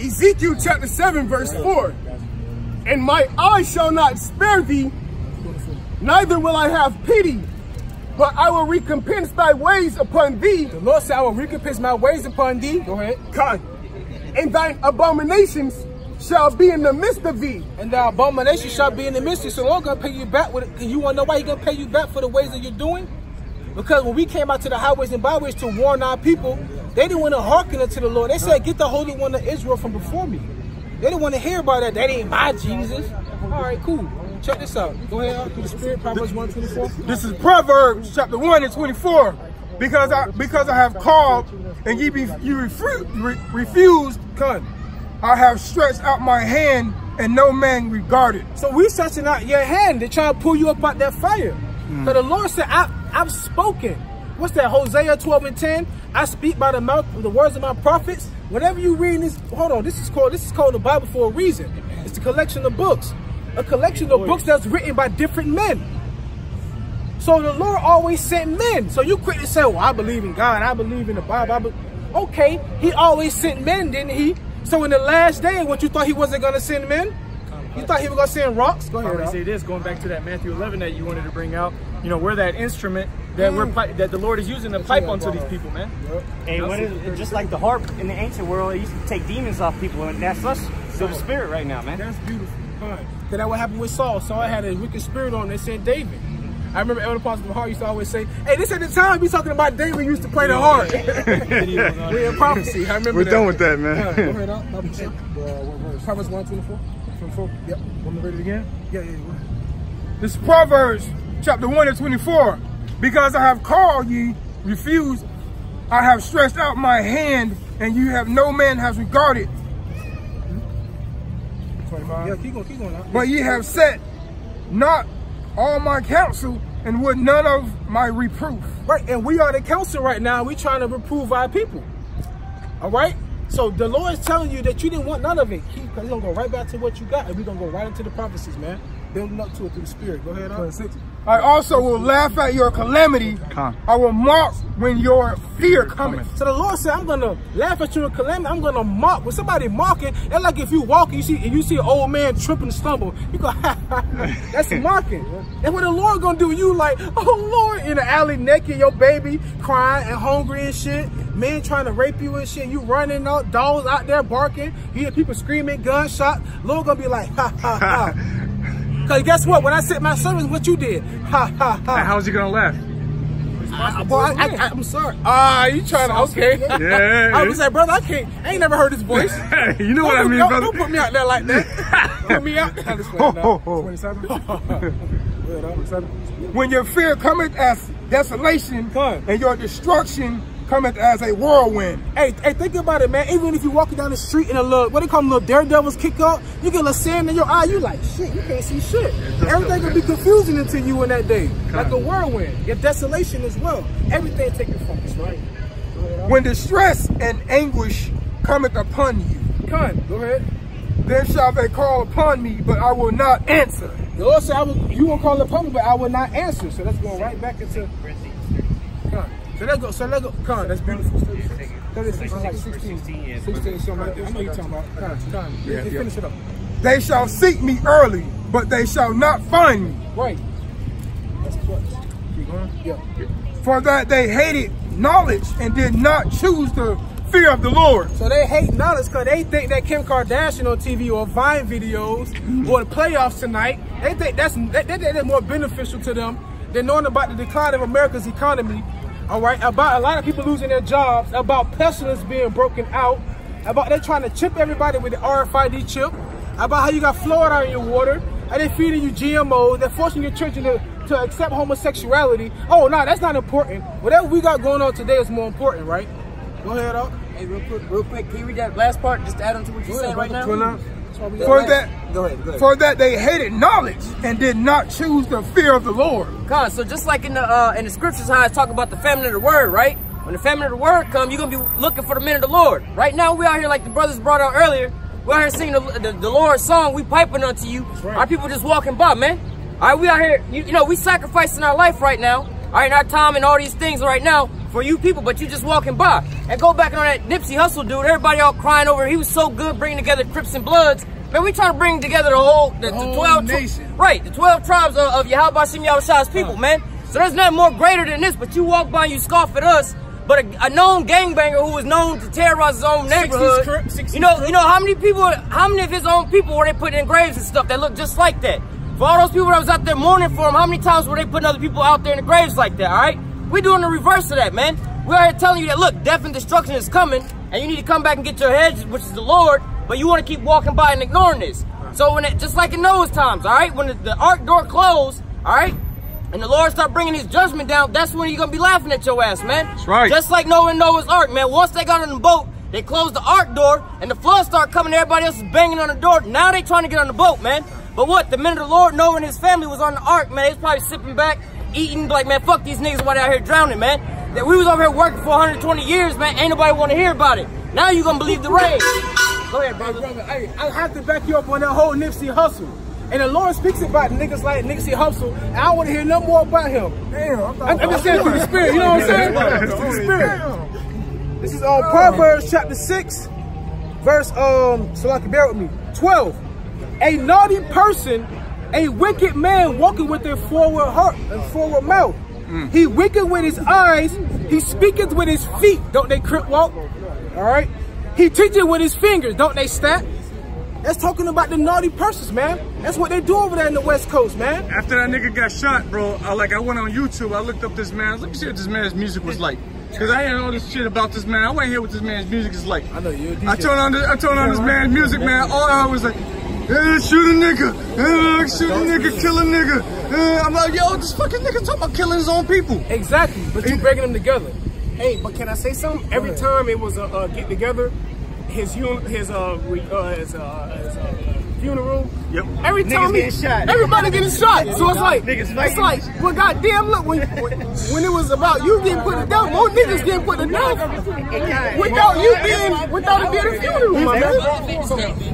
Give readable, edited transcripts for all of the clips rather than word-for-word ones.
Ezekiel chapter 7, verse 4. And my eye shall not spare thee, neither will I have pity, but I will recompense thy ways upon thee. The Lord said, I will recompense my ways upon thee. Go ahead. God. And thine abominations shall be in the midst of thee. And the abomination shall be in the midst of thee. So the Lord going to pay you back with it. And you want to know why He's going to pay you back for the ways that you're doing? Because when we came out to the highways and byways to warn our people, they didn't want to hearken unto the Lord. They said, get the Holy One of Israel from before me. They didn't want to hear about that. That ain't my Jesus. All right, cool. Check this out. Go ahead, through the Spirit, Proverbs 1:24. This is Proverbs chapter 1 and 24. Because I have called and you refused, I have stretched out my hand and no man regarded. So we stretching out your hand to try to pull you up out that fire. So the Lord said, I've spoken. What's that? Hosea 12 and 10. I speak by the mouth of the words of my prophets. Whenever you read this, hold on, this is called the Bible for a reason. It's a collection of books. A collection of books that's written by different men. So the Lord always sent men. So you quickly say, well, I believe in God. I believe in the Bible. Okay, He always sent men, didn't He? So in the last day, what you thought He wasn't going to send men? You thought He was going to send rocks? Go ahead. I say this, going back to that Matthew 11 that you wanted to bring out. You know, we're that instrument that that the Lord is using to pipe onto these people, man. And when it's just like the harp in the ancient world, it used to take demons off people, and that's us, the spirit right now, man. That's beautiful. Because that's what happened with Saul. Saul had a wicked spirit on him. They said David. I remember Elder Apostle Hart used to always say, hey, this at the time we talking about David used to play the harp. We're in prophecy. I remember We're that. done with that, man. Go ahead, up. Proverbs 1:24. 24. Yep. Want me to read it again? Yeah. This is Proverbs chapter 1 and 24. Because I have called ye, refused, I have stretched out my hand, and you have no man has regarded. 25. Yeah, keep going now. But ye have set not all my counsel, and would none of my reproof. Right, and we are the council right now. We're trying to reprove our people. All right? So the Lord is telling you that you didn't want none of it. He's going to go right back to what you got, and we're going to go right into the prophecies, man. Building up to it through the Spirit. Go ahead, 26. I also will laugh at your calamity. I will mock when your fear cometh. So the Lord said, I'm going to laugh at your calamity. I'm going to mock. When somebody mocking, that's like if you walk and you see an old man trip and stumble. You go, ha, ha, ha. That's mocking. And what the Lord going to do, you like, oh, Lord, in the alley naked, your baby crying and hungry and shit. Men trying to rape you and shit. You running out, dogs out there barking. You hear people screaming, gunshot. Lord going to be like, ha, ha, ha. Because guess what? When I said my service, what you did? Ha, ha, ha. How's he going to laugh? I'm sorry. You trying to, okay. Yeah. I was like, brother, I ain't never heard his voice. You know what I mean, brother. Don't put me out there like that. Put me out there. 27. When your fear cometh as desolation, and your destruction cometh as a whirlwind. Hey, think about it, man. Even if you're walking down the street and a little, what they call them, little daredevils kick up, you get a little sand in your eye, you like, shit, you can't see shit. Everything will be confusing into you in that day. Like a whirlwind. Your desolation as well. Everything taken from us, right? When distress and anguish cometh upon you. Go ahead. Then shall they call upon me, but I will not answer. The Lord said, you will call upon me, but I will not answer. So let's go right back into... So let's go. Con, that's beautiful. 36, like 16, something like that. I know you're talking about. Con, finish it up. They shall seek me early, but they shall not find me. Right. That's clutch. Keep going. Yeah. For that they hated knowledge and did not choose the fear of the Lord. So they hate knowledge because they think that Kim Kardashian on TV or Vine videos or the playoffs tonight, they think that's more beneficial to them than knowing about the decline of America's economy. All right, about a lot of people losing their jobs, about pestilence being broken out, about they trying to chip everybody with the RFID chip, about how you got fluoride in your water, how they feeding you GMOs, they're forcing your children to accept homosexuality. Oh, no, that's not important. Whatever we got going on today is more important, right? Go ahead, up. Hey, real quick, can you read that last part, just to add on to what you're saying right now? For that they hated knowledge and did not choose the fear of the Lord. God, so just like in the scriptures, how it's talking about the famine of the word, right? When the famine of the word come, you're gonna be looking for the men of the Lord. Right now, we out here like the brothers brought out earlier. We out here singing the Lord's song. We piping unto you. Right. Our people just walking by, man. All right, we out here. You know, we sacrificing our life right now. All right, our time and all these things right now for you people, but you just walking by. And go back on that Nipsey Hussle dude, everybody all crying over, he was so good bringing together Crips and Bloods. Man, we try to bring together the 12 nation. Right, the 12 tribes of YAHAWAH's people, man. So there's nothing more greater than this, but you walk by and you scoff at us. But a known gangbanger who was known to terrorize his own neighborhood, you know how many of his own people were they putting in graves and stuff that look just like that? For all those people that was out there mourning for him, how many times were they putting other people out there in the graves like that, all right? We're doing the reverse of that, man. We're out here telling you that, look, death and destruction is coming, and you need to come back and get your head, which is the Lord, but you want to keep walking by and ignoring this. So when just like in Noah's times, all right, when the ark door closed, all right, and the Lord start bringing his judgment down, that's when you're going to be laughing at your ass, man. That's right. Just like Noah and Noah's ark, man. Once they got on the boat, they closed the ark door, and the flood started coming, everybody else is banging on the door. Now they trying to get on the boat, man. But what? The minute the Lord, Noah and his family was on the ark, man, they was probably sipping back, eating, like, man, fuck these niggas while they out here drowning, man. That we was over here working for 120 years, man. Ain't nobody want to hear about it. Now you going to believe the rain. Go ahead, brother. Hey, I have to back you up on that whole Nipsey Hussle. And the Lord speaks about niggas like Nipsey Hussle, and I want to hear no more about him. Damn, I'm just saying through the Spirit, you know what I'm saying? Through the Spirit. This is on Proverbs chapter 6, verse, so I can bear with me, 12. A naughty person, a wicked man walking with a forward heart and forward mouth. He wicked with his eyes, he speaketh with his feet, don't they crip walk? All right? He teacheth with his fingers, don't they step? That's talking about the naughty persons, man. That's what they do over there in the West Coast, man. After that nigga got shot, bro, I went on YouTube. I looked up this man. Let me see what this man's music was like. Because I didn't know this shit about this man. I want to hear what this man's music is like. I know you're a DJ. I turned on this man's music, man. All I was like, shoot a nigga. Shoot a nigga, kill a nigga. I'm like, yo, this fucking nigga talking about killing his own people. Exactly, but you breaking them together. Hey, but can I say something? Every time it was a get together, his funeral. Yep. Every time getting shot. everybody getting shot. So it's like, well, goddamn, look, when it was about you getting put to death, more niggas getting put to death without it being a funeral, my man.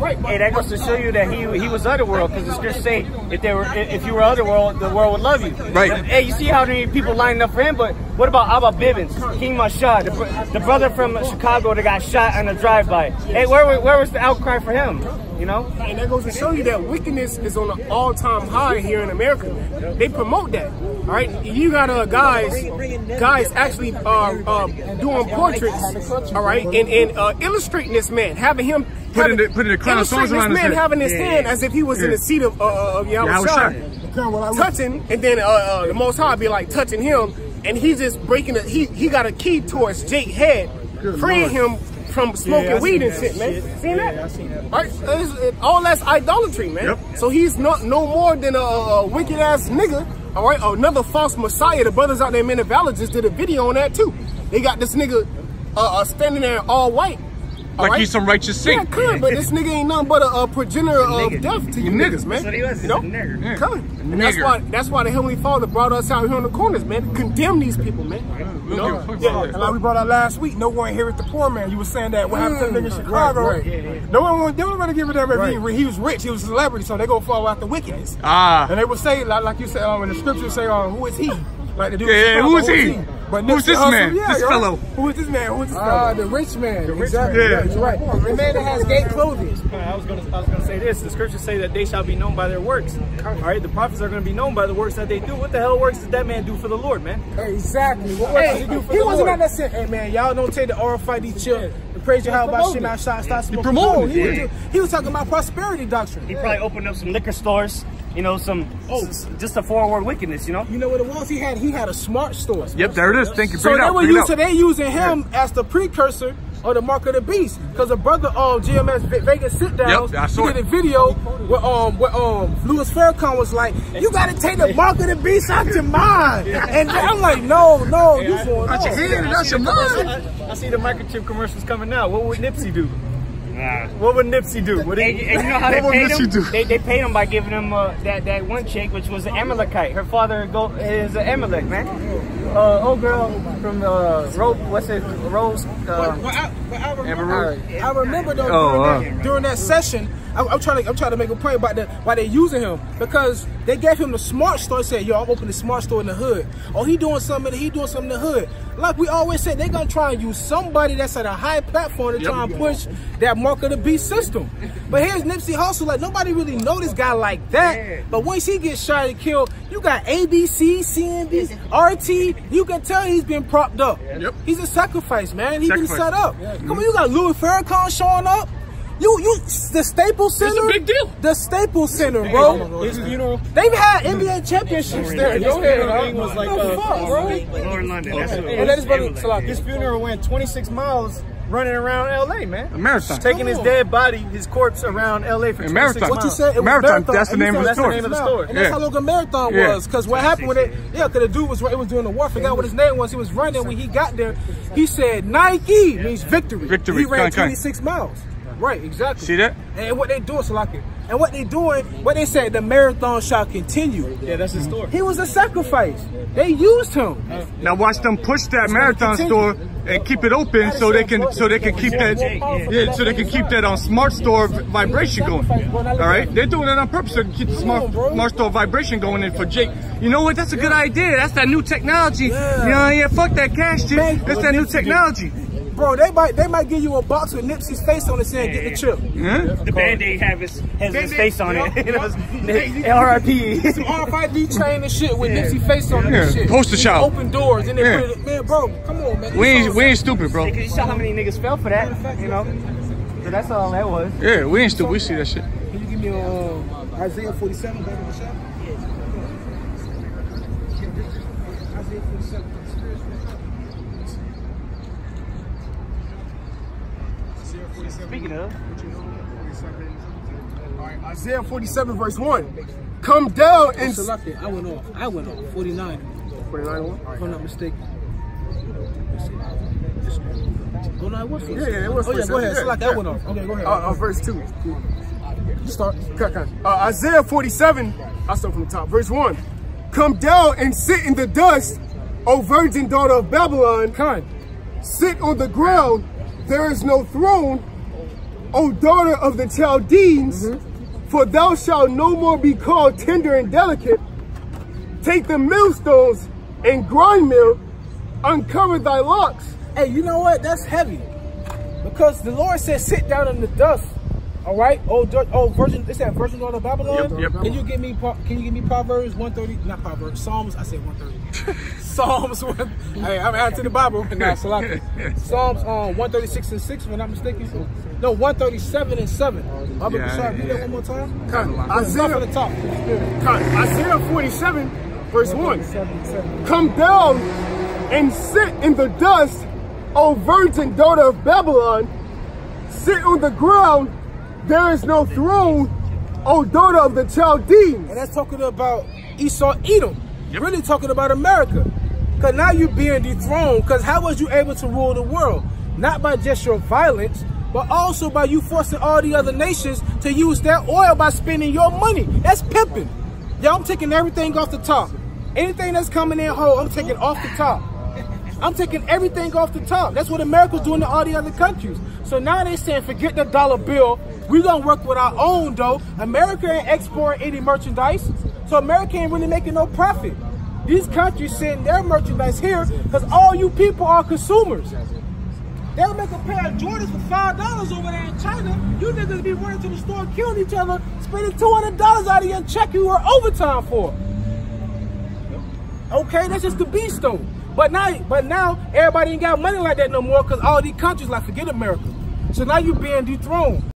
Right. Hey, that goes to show you that he was otherworld, because the scriptures say if you were otherworld, the world would love you. Right. Hey, you see how many people lining up for him, but what about Abba Bivens, King Mashad, the brother from Chicago that got shot on a drive-by? Hey, where was the outcry for him? You know? And that goes to show you that wickedness is on an all-time high here in America. They promote that. All right, you got guys actually doing portraits. All right, and illustrating this man, having him putting the crown of thorns around his head. Having his hand as if he was in the seat of Yahawaah, touching, and then the Most High be like touching him, and he's just breaking it. He got a key towards Jake's head, freeing him from smoking weed and shit, man. Seen that? Yeah, I seen that. Right? All that's idolatry, man. Yep. So he's no more than a wicked ass nigga. All right, another false messiah. The brothers out there in the valley just did a video on that too. They got this nigga standing there all white. Like he's some righteous saint. Yeah, could, but this nigga ain't nothing but a progenitor of death to you niggas, man. That's what he was, you know? nigger. And that's why the Heavenly Father brought us out here in the corners, man. Condemn these people, man. You know? And like we brought out last week, no one here at the poor man. You were saying that what happened to the nigga in Chicago. No one gonna give it that. He was rich, he was a celebrity, so they go follow after wickedness. And they would say, like you said, when the scriptures say, who is he? Like the dude who is he? But who's this man? This fellow. Who is this man? Who is this fellow? The rich man. Exactly. Yeah, you're right. The man that has gay clothing. I was gonna say this. The scriptures say that they shall be known by their works. All right, the prophets are gonna be known by the works that they do. What the hell works does that man do for the Lord, man? Exactly. What works does he do for the Lord? He wasn't out there saying, "Hey man, y'all don't take the RFID chip and praise your how about shit not shot, stop smoking." No, he was talking about prosperity doctrine. He probably opened up some liquor stores. You know, just a forward wickedness, you know? You know what it was? He had a smart store. Yep, there it is. Thank you. So they using him as the precursor or the mark of the beast. Because the brother GMS Vegas sit downs, he did a video where Louis Farrakhan was like, you gotta take the mark of the beast out your mind. And I'm like, no, you going out your head and out your mind. I see the microchip commercials coming out. What would Nipsey do? What would Nipsey do? And you know how they paid him? They paid him by giving him that one chick, which was an Amalekite. Her father is an Amalek, man. Old girl from what's it? Rose. I remember though during that session, I'm trying to make a point about why they using him, because they gave him the smart store. Said, "Yo, I'm opening the smart store in the hood." Oh, he doing something in the hood. Like we always said, they gonna try and use somebody that's at a high platform to try and push that mark of the beast system. But here's Nipsey Hussle. Like nobody really know this guy like that. But once he gets shot and killed, you got ABC, CNBC, RT. You can tell he's been propped up. He's a sacrifice, man. He's been set up. Come on, you got Louis Farrakhan showing up. The Staples Center. It's a big deal. The Staples Center, bro. His funeral. They've had NBA championships there. His funeral was like his funeral went 26 miles running around LA, man. A marathon. Taking his dead body, his corpse around LA for 26 miles. What you said? It was marathon. That's the name of the store. And that's how long a marathon was. Because what happened with it, because the dude was doing the war. I forgot what his name was. He was running. When he got there, he said Nike means victory. Victory. He ran 26 miles. Right, exactly. See that? And what they doing, Salaki, and what they said, the marathon shall continue. Yeah, that's his story. He was a sacrifice. They used him. Now watch them push that marathon store and keep it open so they can keep that so they can keep that on smart store vibration going. All right, they're doing it on purpose to keep the smart store vibration going. And for Jake, you know what? That's a good idea. That's that new technology. Yeah, fuck that cash shit. That's that new technology. Bro, they might give you a box with Nipsey's face on it saying get the chip. The Band-Aid has his face on it. RIP. Some RFID train and shit with Nipsey's face on it and shit. Poster shop. Open doors and they put it, man, bro, come on, man. We ain't stupid, bro. You saw how many niggas fell for that, you know? So that's all that was. Yeah, we ain't stupid. We see that shit. Can you give me Isaiah 47 back in the shop? Isaiah 47. Speaking of, Isaiah 47 verse 1. Come down and... I went off. 49. 49 if I'm not mistaken. Oh, no, it was 47. Yeah, it was 47. Oh, yeah, go ahead. Salaki, I went off. Okay, go ahead. Verse 2. Start. Isaiah 47, I'll start from the top. Verse 1. Come down and sit in the dust, O virgin daughter of Babylon. Sit on the ground. There is no throne, O daughter of the Chaldeans, for thou shalt no more be called tender and delicate. Take the millstones and grind them, uncover thy locks. Hey, you know what? That's heavy. Because the Lord said, sit down in the dust. All right, virgin. Is that virgin daughter of Babylon? Yep. Can you give me Proverbs 130? Not Proverbs. Psalms. I said 130. Psalms 1. Hey, I'm adding to the Bible. Nah, Psalms 136 and 6. If I'm not mistaken. No, 137 and 7. I'll be sorry. Read that one more time. Isaiah 47, verse 1. Come down and sit in the dust, O virgin daughter of Babylon. Sit on the ground. There is no throne, O daughter of the Chaldeans. And that's talking about Esau, Edom. Really talking about America. Because now you're being dethroned. Because how was you able to rule the world? Not by just your violence, but also by you forcing all the other nations to use their oil by spending your money. That's pimping. Yo, I'm taking everything off the top. Anything that's coming in whole, I'm taking off the top. I'm taking everything off the top. That's what America's doing to all the other countries. So now they're saying, forget the dollar bill. We're going to work with our own, though. America ain't exporting any merchandise. So America ain't really making no profit. These countries send their merchandise here because all you people are consumers. They'll make a pair of Jordans for $5 over there in China. You niggas be running to the store killing each other, spending $200 out of your check you were overtime for. Okay, that's just the beast, though. But now everybody ain't got money like that no more because all these countries like forget America. So now you're being dethroned.